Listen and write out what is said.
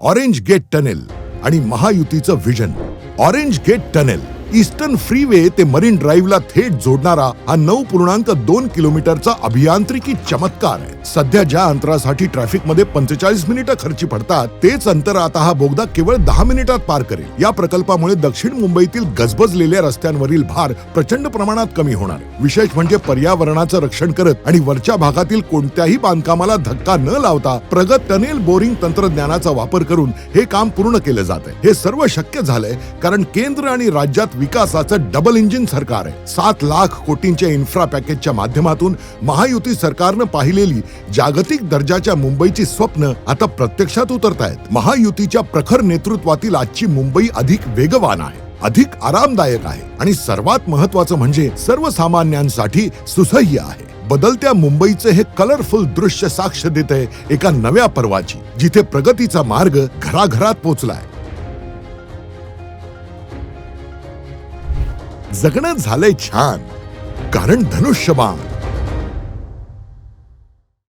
Orange gate tunnel आणि महायुतीचं vision. Orange gate tunnel eastern freeway ते मरीन ड्राईव्हला थेट जोडणारा हा 9.2 किलोमीटरचा अभियांत्रिकी चमत्कार आहे. सध्या ज्या अंतरासाठी ट्रॅफिकमध्ये 45 मिनिटं खर्ची पडतात, तेच अंतर आता हा बोगदा केवळ 10 मिनिटात पार करेल. या प्रकल्पामुळे दक्षिण मुंबईतील गजबजलेल्या रस्त्यांवरील भार प्रचंड प्रमाणात कमी होणार आहे. विशेष म्हणजे पर्यावरणाचं रक्षण करत आणि वरच्या भागातील कोणत्याही बांधकामाला धक्का न लावता प्रगत टनेल बोरिंग तंत्रज्ञानाचा वापर करून हे काम पूर्ण केलं जात आहे. हे सर्व शक्य झालंय कारण केंद्र आणि राज्यात विकासाचं डबल इंजिन सरकार आहे. 7 लाख कोटींच्या इन्फ्रा पॅकेजच्या माध्यमातून महायुती सरकारनं पाहिलेली जागतिक दर्जाच्या मुंबईची स्वप्न आता प्रत्यक्षात उतरत आहेत. महायुतीच्या प्रखर नेतृत्वातील आजची मुंबई अधिक वेगवान आहे, अधिक आरामदायक आहे आणि सर्वात महत्त्वाचं म्हणजे सर्वसामान्यांसाठी सुसह्य आहे. बदलत्या मुंबईचे हे कलरफुल दृश्य साक्ष देते एका नव्या पर्वाची, जिथे प्रगतीचा मार्ग घराघरात पोहोचलाय. जगणं झालंय छान, कारण धनुष्यबाण